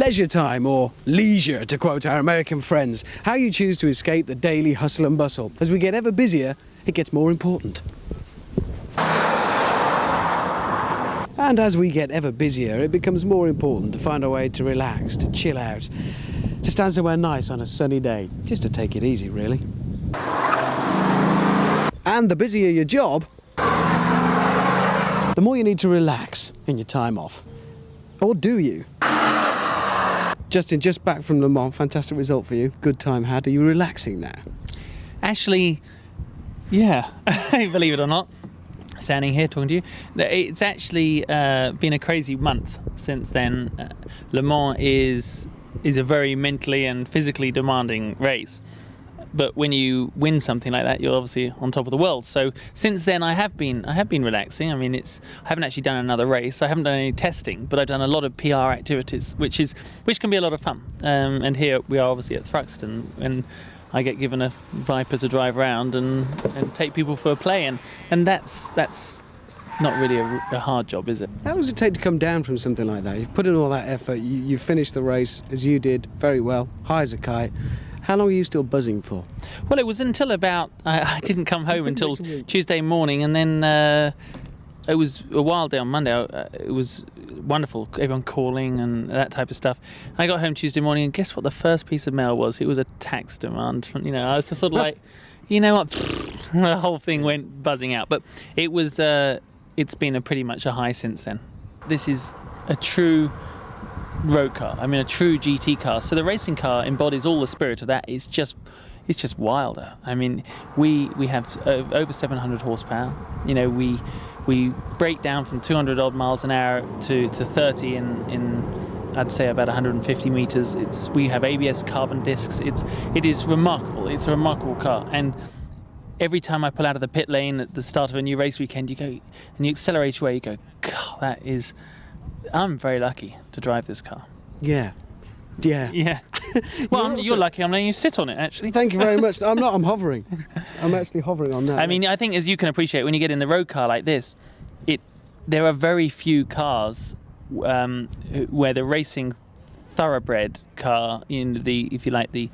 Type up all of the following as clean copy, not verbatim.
Leisure time, or leisure to quote our American friends, how you choose to escape the daily hustle and bustle. As we get ever busier, it gets more important. And as we get ever busier, it becomes more important to find a way to relax, to chill out, to stand somewhere nice on a sunny day, just to take it easy, really. And the busier your job, the more you need to relax in your time off. Or do you? Justin, just back from Le Mans, fantastic result for you. Good time had. Are you relaxing now? Actually, yeah, believe it or not, standing here talking to you, it's actually been a crazy month since then. Le Mans is a very mentally and physically demanding race. But when you win something like that, you're obviously on top of the world. So since then, I have been relaxing. I mean, I haven't actually done another race. I haven't done any testing, but I've done a lot of PR activities, which can be a lot of fun. And here we are, obviously at Thruxton, and I get given a Viper to drive around and take people for a play, and that's not really a hard job, is it? How long does it take to come down from something like that? You've put in all that effort. You finished the race as you did, very well, high as a kite. How long are you still buzzing for? Well, it was until about... I didn't come home until Tuesday morning, and then it was a wild day on Monday. It was wonderful, everyone calling and that type of stuff. I got home Tuesday morning, and guess what the first piece of mail was? It was a tax demand. I was just sort of like, you know what? The whole thing went buzzing out. But it was... it's been pretty much a high since then. This is a true road car. I mean, a true GT car. So the racing car embodies all the spirit of that. It's just wilder. I mean, we have over 700 horsepower. You know, we break down from 200 odd miles an hour to 30 in I'd say about 150 meters. We have ABS carbon discs. It is remarkable. It's a remarkable car. And every time I pull out of the pit lane at the start of a new race weekend, you go and you accelerate away. You go, God, I'm very lucky to drive this car. Yeah. Well, you're lucky. I'm letting you sit on it, actually. Thank you very much. I'm not. I'm hovering. I'm actually hovering on that. I mean, I think, as you can appreciate, when you get in the road car like this, there are very few cars where the racing thoroughbred car, if you like, the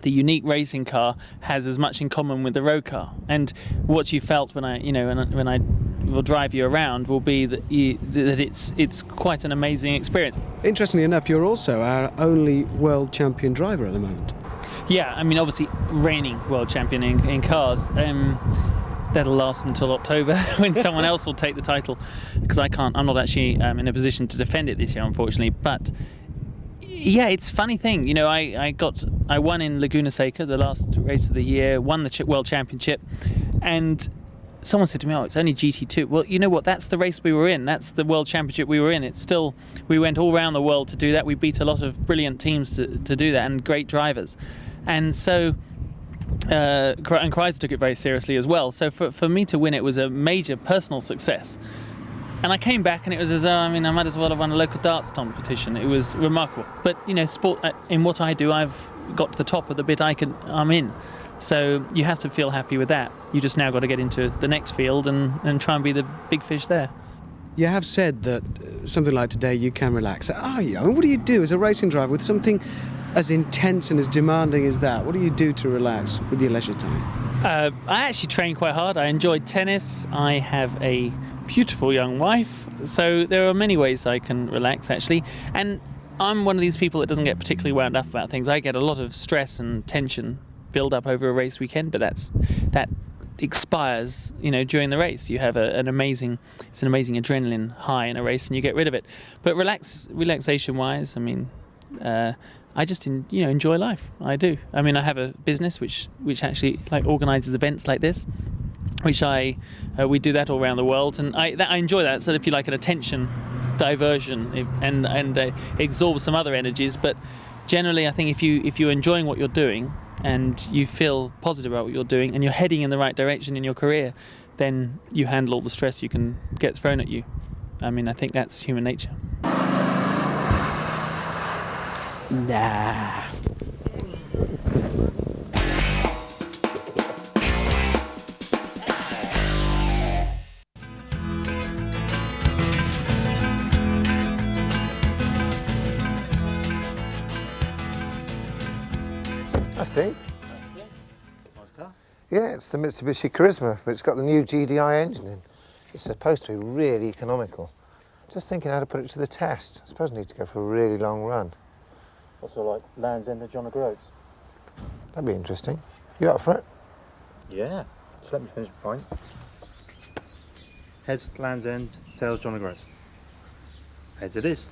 unique racing car has as much in common with the road car. And what you felt when I will drive you around will be that it's quite an amazing experience. Interestingly enough, you're also our only world champion driver at the moment. Yeah, I mean, obviously reigning world champion in cars. That'll last until October when someone else will take the title, because I'm not actually in a position to defend it this year, unfortunately. But yeah, it's a funny thing. You know, I won in Laguna Seca, the last race of the year, won the World Championship, and someone said to me, oh, it's only GT2. Well, you know what? That's the race we were in. That's the World Championship we were in. We went all around the world to do that. We beat a lot of brilliant teams to do that, and great drivers. And so, and Chrysler took it very seriously as well. So for me to win it was a major personal success. And I came back, and it was as though, I might as well have won a local darts competition. It was remarkable. But, you know, sport, in what I do, I've got to the top of the bit I'm in. So you have to feel happy with that. You just now got to get into the next field and try and be the big fish there. You have said that something like today you can relax. What do you do as a racing driver with something as intense and as demanding as that? What do you do to relax with your leisure time? I actually train quite hard. I enjoy tennis. I have a beautiful young wife. So there are many ways I can relax, actually. And I'm one of these people that doesn't get particularly wound up about things. I get a lot of stress and tension build up over a race weekend, but that expires, during the race. You have an amazing adrenaline high in a race, and you get rid of it. But relaxation wise, I just enjoy life. I do. I have a business which actually organises events like this, which we do that all around the world, and I enjoy that. So if you like an attention diversion and absorb some other energies, but generally I think if you're enjoying what you're doing and you feel positive about what you're doing and you're heading in the right direction in your career, then you handle all the stress you can get thrown at you. I think that's human nature. Nah. Hi, Steve. Nice car. Yeah, it's the Mitsubishi Charisma, but it's got the new GDI engine in. It's supposed to be really economical. Just thinking how to put it to the test. I suppose I need to go for a really long run. What's it like Land's End of John O'Groats? That'd be interesting. You up for it? Yeah. Just let me finish the point. Heads Land's End, tails John O'Groats. Heads it is.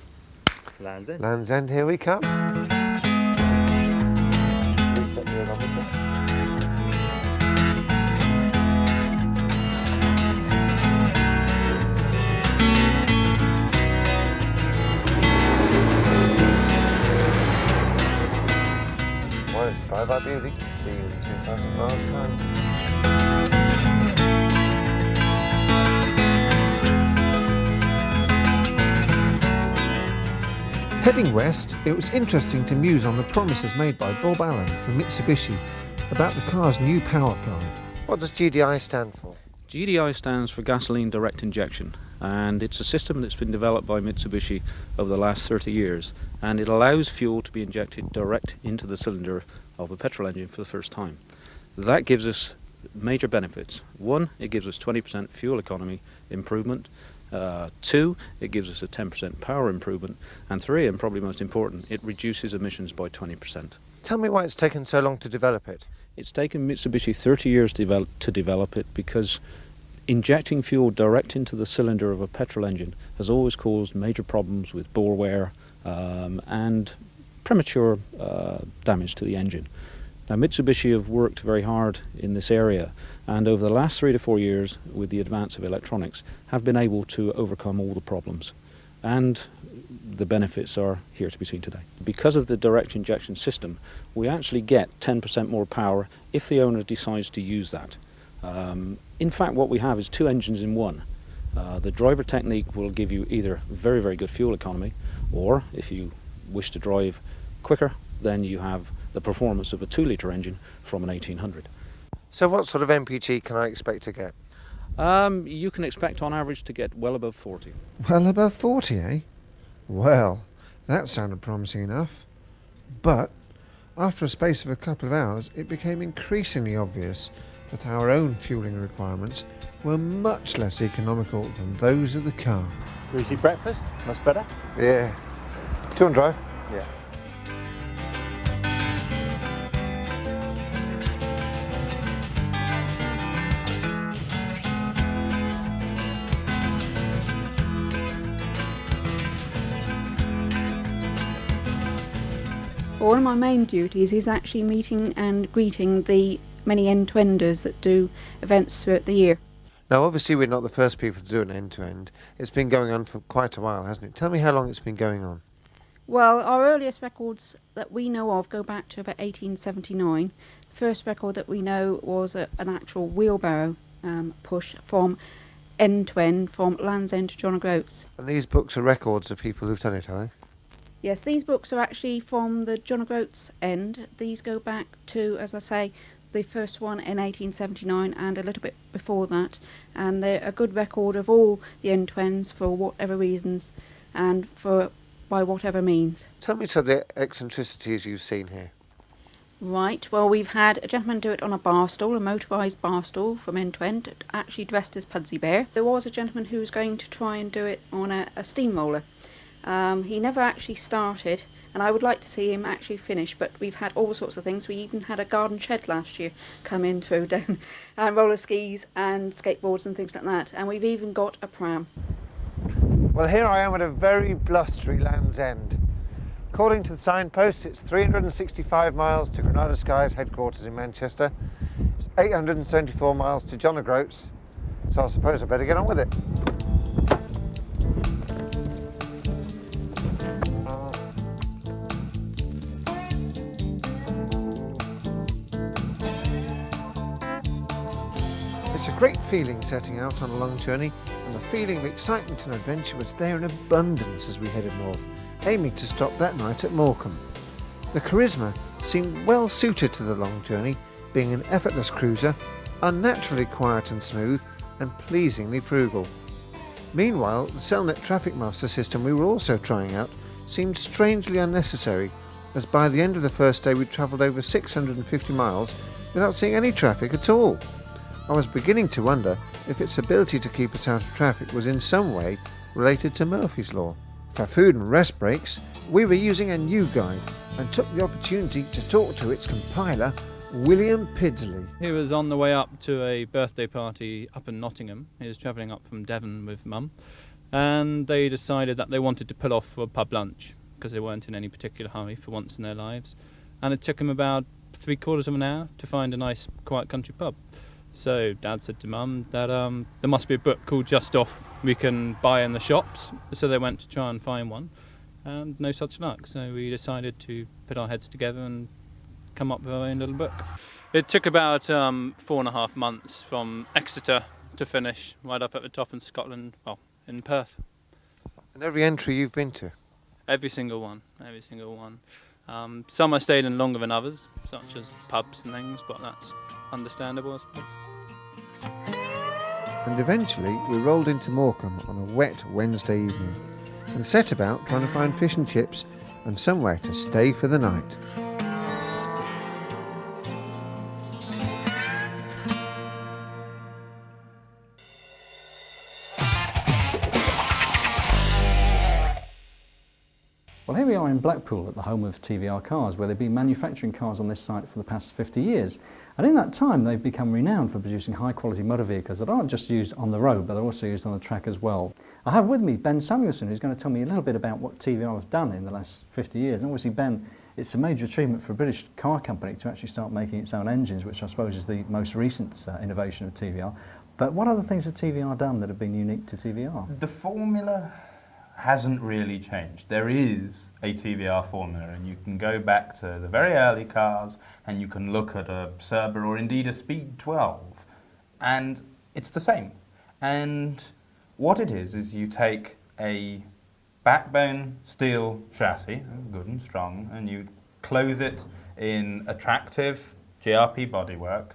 Land's End. Land's End, here we come. Reset the odometer. Bye-bye, beauty. See you in 2,000 miles time. Heading west, it was interesting to muse on the promises made by Bob Allen from Mitsubishi about the car's new power plant. What does GDI stand for? GDI stands for gasoline direct injection, and it's a system that's been developed by Mitsubishi over the last 30 years, and it allows fuel to be injected direct into the cylinder of a petrol engine for the first time. That gives us major benefits. One, it gives us 20% fuel economy improvement. Two, it gives us a 10% power improvement. And three, and probably most important, it reduces emissions by 20%. Tell me why it's taken so long to develop it. It's taken Mitsubishi 30 years to develop it because injecting fuel direct into the cylinder of a petrol engine has always caused major problems with bore wear and premature damage to the engine. Now, Mitsubishi have worked very hard in this area, and over the last 3 to 4 years, with the advance of electronics, have been able to overcome all the problems. And the benefits are here to be seen today. Because of the direct injection system, we actually get 10% more power if the owner decides to use that. In fact, what we have is two engines in one. The driver technique will give you either very, very good fuel economy, or if you wish to drive quicker, then you have the performance of a 2-litre engine from an 1800. So what sort of MPG can I expect to get? You can expect on average to get well above 40. Well above 40, eh? Well, that sounded promising enough. But after a space of a couple of hours, it became increasingly obvious that our own fueling requirements were much less economical than those of the car. Greasy breakfast, that's better. Yeah. 2 on drive? Yeah. One of my main duties is actually meeting and greeting the many end-to-enders that do events throughout the year. Now, obviously, we're not the first people to do an end-to-end. It's been going on for quite a while, hasn't it? Tell me how long it's been going on. Well, our earliest records that we know of go back to about 1879. The first record that we know was an actual wheelbarrow push from end-to-end, from Land's End to John O'Groats. And these books are records of people who've done it, are they? Yes, these books are actually from the John O'Groats end. These go back to, as I say, the first one in 1879 and a little bit before that. And they're a good record of all the end-to-ends for whatever reasons and by whatever means. Tell me some of the eccentricities you've seen here. Right, well, we've had a gentleman do it on a bar stool, a motorised bar stool from end to end, actually dressed as Pudsey Bear. There was a gentleman who was going to try and do it on a steamroller. He never actually started, and I would like to see him actually finish, but we've had all sorts of things. We even had a garden shed last year come in through down roller skis and skateboards and things like that, and we've even got a pram. Well, here I am at a very blustery Land's End. According to the signpost, it's 365 miles to Granada Sky's headquarters in Manchester. It's 874 miles to John O'Groats, so I suppose I better get on with it. It's a great feeling setting out on a long journey, and the feeling of excitement and adventure was there in abundance as we headed north, aiming to stop that night at Morecambe. The Charisma seemed well suited to the long journey, being an effortless cruiser, unnaturally quiet and smooth, and pleasingly frugal. Meanwhile, the Cellnet Traffic Master system we were also trying out seemed strangely unnecessary, as by the end of the first day we'd travelled over 650 miles without seeing any traffic at all. I was beginning to wonder if its ability to keep us out of traffic was in some way related to Murphy's Law. For food and rest breaks, we were using a new guide and took the opportunity to talk to its compiler, William Pidsley. He was on the way up to a birthday party up in Nottingham. He was travelling up from Devon with Mum, and they decided that they wanted to pull off for a pub lunch because they weren't in any particular hurry for once in their lives, and it took him about 3/4 of an hour to find a nice quiet country pub. So Dad said to Mum that there must be a book called Just Off we can buy in the shops, so they went to try and find one, and no such luck. So we decided to put our heads together and come up with our own little book. It took about 4.5 months from Exeter to finish, right up at the top in Scotland, well, in Perth. And every entry you've been to? Every single one. Some I stayed in longer than others, such as pubs and things, but that's understandable, I suppose. And eventually we rolled into Morecambe on a wet Wednesday evening and set about trying to find fish and chips and somewhere to stay for the night. Well, here we are in Blackpool at the home of TVR Cars, where they've been manufacturing cars on this site for the past 50 years. And in that time, they've become renowned for producing high-quality motor vehicles that aren't just used on the road, but they're also used on the track as well. I have with me Ben Samuelson, who's going to tell me a little bit about what TVR have done in the last 50 years. And obviously, Ben, it's a major achievement for a British car company to actually start making its own engines, which I suppose is the most recent innovation of TVR. But what other things have TVR done that have been unique to TVR? The formula hasn't really changed. There is a TVR formula, and you can go back to the very early cars and you can look at a Cerber or indeed a Speed 12, and it's the same. And what it is you take a backbone steel chassis, good and strong, and you clothe it in attractive GRP bodywork,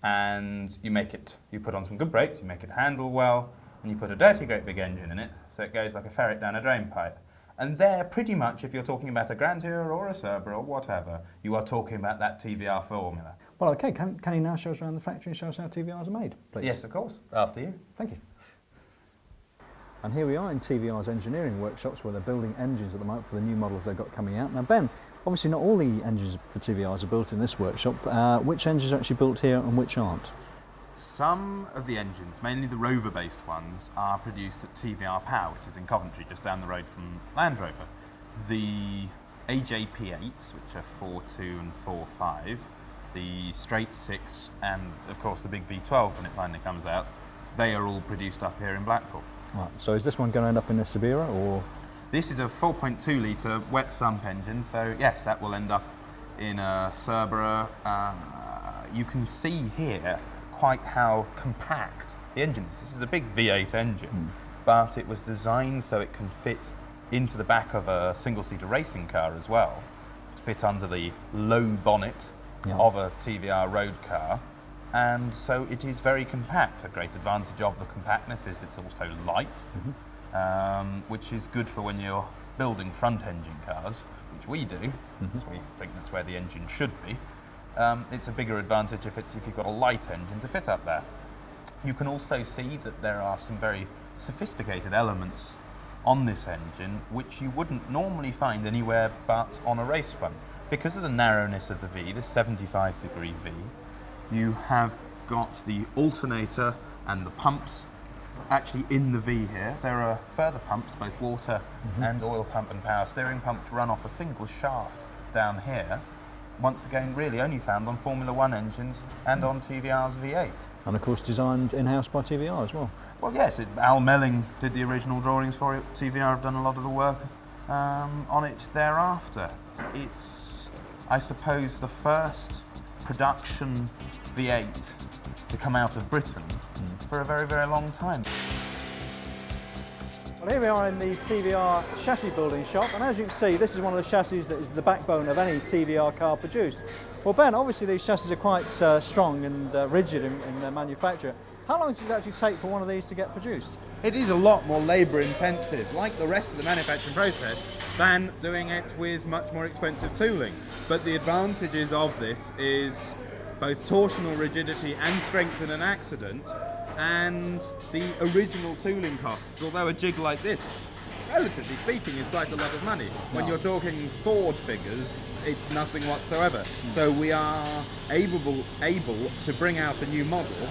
and you put on some good brakes, you make it handle well, and you put a dirty great big engine in it, so it goes like a ferret down a drain pipe. And there, pretty much, if you're talking about a Grandeur or a Cerber or whatever, you are talking about that TVR formula. Well, OK, can you now show us around the factory and show us how TVRs are made, please? Yes, of course. After you. Thank you. And here we are in TVR's engineering workshops, where they're building engines at the moment for the new models they've got coming out. Now, Ben, obviously not all the engines for TVRs are built in this workshop. Which engines are actually built here and which aren't? Some of the engines, mainly the Rover-based ones, are produced at TVR Power, which is in Coventry, just down the road from Land Rover. The AJP8s, which are 4.2 and 4.5, the Straight 6, and of course the big V12 when it finally comes out, they are all produced up here in Blackpool. Right, so is this one going to end up in a Sabira, or? This is a 4.2 litre wet sump engine, so yes, that will end up in a Cerber. You can see here quite how compact the engine is. This is a big V8 engine, but it was designed so it can fit into the back of a single-seater racing car as well, to fit under the low bonnet of a TVR road car, and so it is very compact. A great advantage of the compactness is it's also light, which is good for when you're building front-engine cars, which we do, because we think that's where the engine should be. It's a bigger advantage if you've got a light engine to fit up there. You can also see that there are some very sophisticated elements on this engine which you wouldn't normally find anywhere but on a race one. Because of the narrowness of the V, this 75-degree V, you have got the alternator and the pumps actually in the V here. There are further pumps, both water and oil pump and power steering pump, to run off a single shaft down here. Once again, really only found on Formula One engines and on TVR's V8. And of course designed in-house by TVR as well. Well, yes, Al Melling did the original drawings for it. TVR have done a lot of the work on it thereafter. It's, I suppose, the first production V8 to come out of Britain for a very, very long time. Well, here we are in the TVR chassis building shop, and as you can see, this is one of the chassis that is the backbone of any TVR car produced. Well, Ben, obviously these chassis are quite strong and rigid in their manufacture. How long does it actually take for one of these to get produced? It is a lot more labour intensive, like the rest of the manufacturing process, than doing it with much more expensive tooling. But the advantages of this is both torsional rigidity and strength in an accident, and the original tooling costs. Although a jig like this, relatively speaking, is quite a lot of money. When you're talking Ford figures, it's nothing whatsoever. So we are able to bring out a new model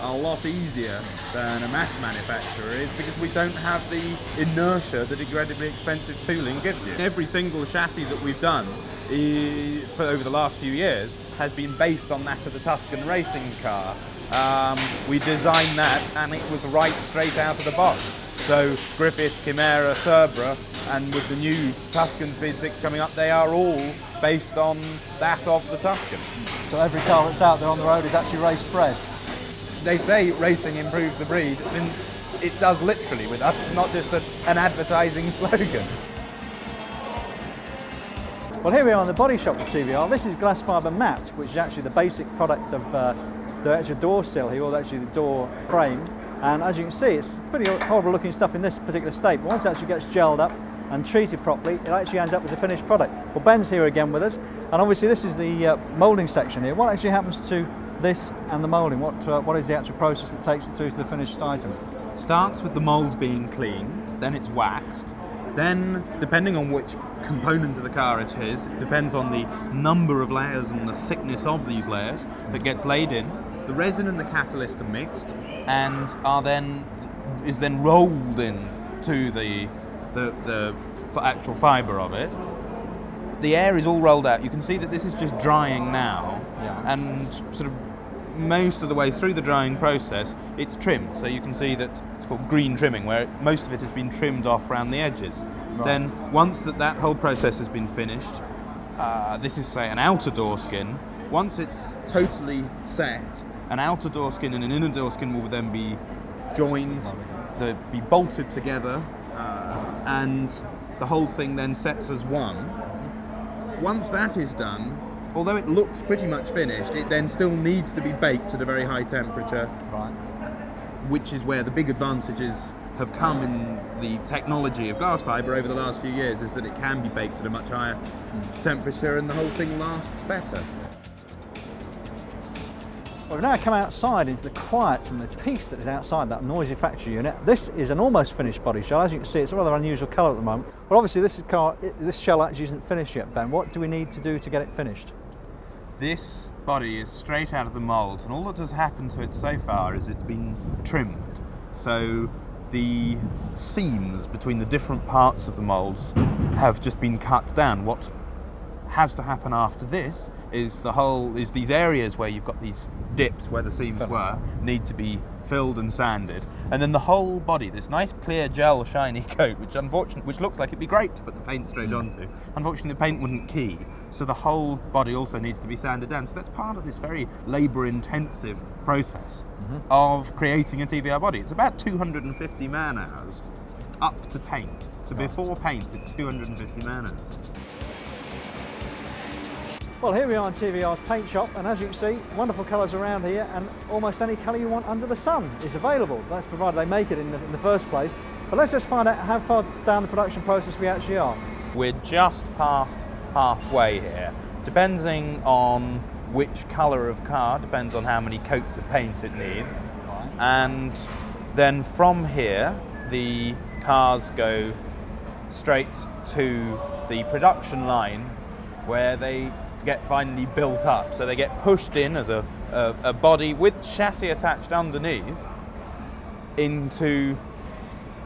a lot easier than a mass manufacturer is, because we don't have the inertia that incredibly expensive tooling gives you. Every single chassis that we've done for over the last few years has been based on that of the Tuscan racing car. We designed that and it was right straight out of the box. So Griffith, Chimera, Cerbera, and with the new Tuscan Speed 6 coming up, they are all based on that of the Tuscan. So every car that's out there on the road is actually race bred. They say racing improves the breed, and it does literally with us. It's not just an advertising slogan. Well, here we are in the body shop for TVR. This is glass fibre matte, which is actually the basic product of the actual door sill here, or actually the door frame. And as you can see, it's pretty horrible looking stuff in this particular state. But once it actually gets gelled up and treated properly, it'll actually end up with a finished product. Well, Ben's here again with us, and obviously this is the moulding section here. What actually happens to this and the moulding? What is the actual process that takes it through to the finished item? Starts with the mould being clean, then it's waxed. Then, depending on which component of the car it is, it depends on the number of layers and the thickness of these layers that gets laid in. The resin and the catalyst are mixed and is then rolled in to the actual fibre of it. The air is all rolled out. You can see that this is just drying now, and sort of most of the way through the drying process, it's trimmed. So you can see that it's called green trimming, where most of it has been trimmed off around the edges. Right. Then once that whole process has been finished, this is, say, an outer door skin. Once it's totally set, an outer door skin and an inner door skin will then be joined, be bolted together, and the whole thing then sets as one. Once that is done, although it looks pretty much finished, it then still needs to be baked at a very high temperature, right, which is where the big advantages have come in the technology of glass fibre over the last few years, is that it can be baked at a much higher temperature and the whole thing lasts better. Well, we've now come outside into the quiet and the peace that is outside that noisy factory unit. This is an almost finished body shell. As you can see, it's a rather unusual colour at the moment. But obviously this shell actually isn't finished yet, Ben. What do we need to do to get it finished? This body is straight out of the moulds, and all that has happened to it so far is it's been trimmed. So the seams between the different parts of the moulds have just been cut down. What has to happen after this is these areas where you've got these dips where the seams were need to be filled and sanded, and then the whole body, this nice clear gel shiny coat, which looks like it'd be great to put the paint straight onto. Unfortunately, the paint wouldn't key, so the whole body also needs to be sanded down. So that's part of this very labour-intensive process of creating a TVR body. It's about 250 man-hours up to paint. So before paint, it's 250 man-hours. Well, here we are in TVR's paint shop, and as you can see, wonderful colours around here, and almost any colour you want under the sun is available. That's provided they make it in the first place. But let's just find out how far down the production process we actually are. We're just past halfway here. Depending on which colour of car, depends on how many coats of paint it needs. Right. And then from here, the cars go straight to the production line where they get finally built up. So they get pushed in as a body with chassis attached underneath into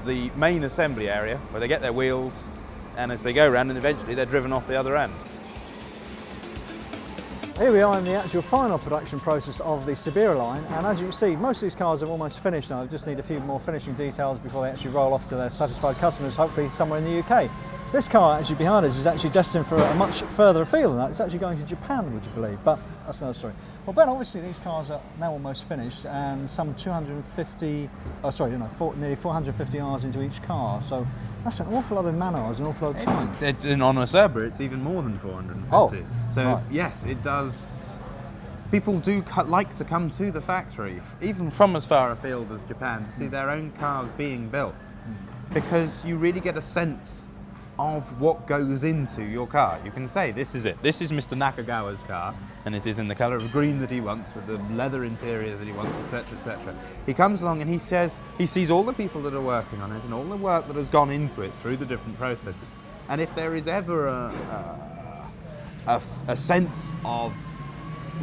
the main assembly area where they get their wheels, and as they go around, and eventually they're driven off the other end. Here we are in the actual final production process of the Sibera line, and as you can see, most of these cars are almost finished now. They just need a few more finishing details before they actually roll off to their satisfied customers, hopefully somewhere in the UK. This car actually behind us is actually destined for a much further afield than that. It's actually going to Japan, would you believe? But that's another story. Well, Ben, obviously these cars are now almost finished, and some nearly 450 hours into each car. So that's an awful lot of man hours, an awful lot of time. On a Cerbera, it's even more than 450. So right. Yes, it does people do like to come to the factory, even from as far afield as Japan, to see their own cars being built, because you really get a sense of what goes into your car. You can say, this is it. This is Mr. Nakagawa's car, and it is in the colour of green that he wants, with the leather interior that he wants, etc., etc. He comes along and he says, he sees all the people that are working on it and all the work that has gone into it through the different processes. And if there is ever a sense of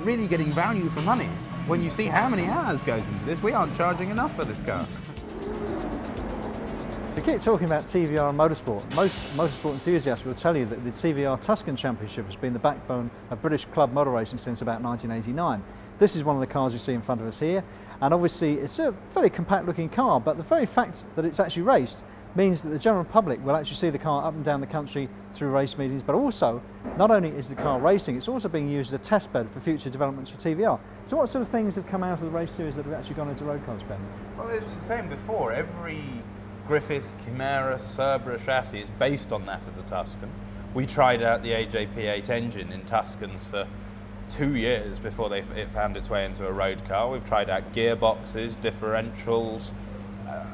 really getting value for money, when you see how many hours goes into this, we aren't charging enough for this car. We keep talking about TVR and motorsport. Most motorsport enthusiasts will tell you that the TVR Tuscan Championship has been the backbone of British club motor racing since about 1989. This is one of the cars you see in front of us here, and obviously it's a very compact looking car, but the very fact that it's actually raced means that the general public will actually see the car up and down the country through race meetings, but also, not only is the car racing, it's also being used as a test bed for future developments for TVR. So what sort of things have come out of the race series that have actually gone into road cars, Ben? Well, it's the same before. Every Griffith, Chimera, Cerbera chassis is based on that of the Tuscan. We tried out the AJP8 engine in Tuscans for 2 years before it found its way into a road car. We've tried out gearboxes, differentials,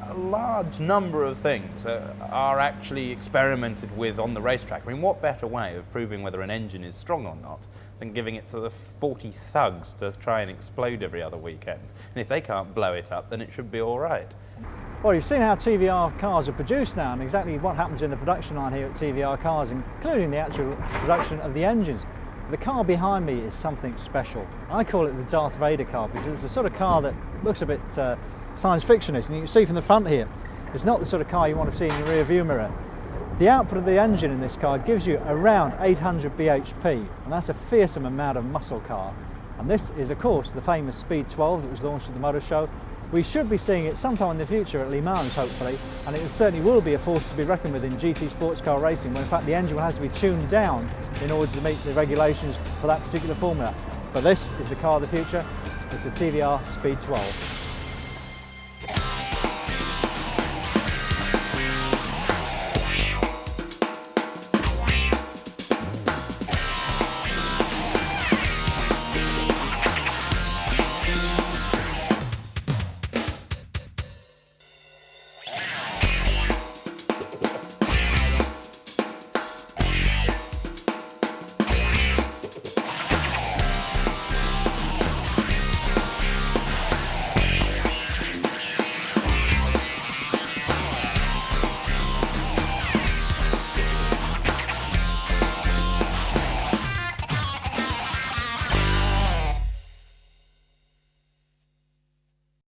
a large number of things are actually experimented with on the racetrack. I mean, what better way of proving whether an engine is strong or not than giving it to the 40 thugs to try and explode every other weekend? And if they can't blow it up, then it should be all right. Well, you've seen how TVR cars are produced now and exactly what happens in the production line here at TVR Cars, including the actual production of the engines. The car behind me is something special. I call it the Darth Vader car because it's the sort of car that looks a bit science fictionist, and you can see from the front here, it's not the sort of car you want to see in your rear view mirror. The output of the engine in this car gives you around 800 bhp, and that's a fearsome amount of muscle car. And this is, of course, the famous Speed 12 that was launched at the motor show. We should be seeing it sometime in the future at Le Mans, hopefully, and it certainly will be a force to be reckoned with in GT sports car racing, when in fact the engine will have to be tuned down in order to meet the regulations for that particular formula. But this is the car of the future. It's the TVR Speed 12.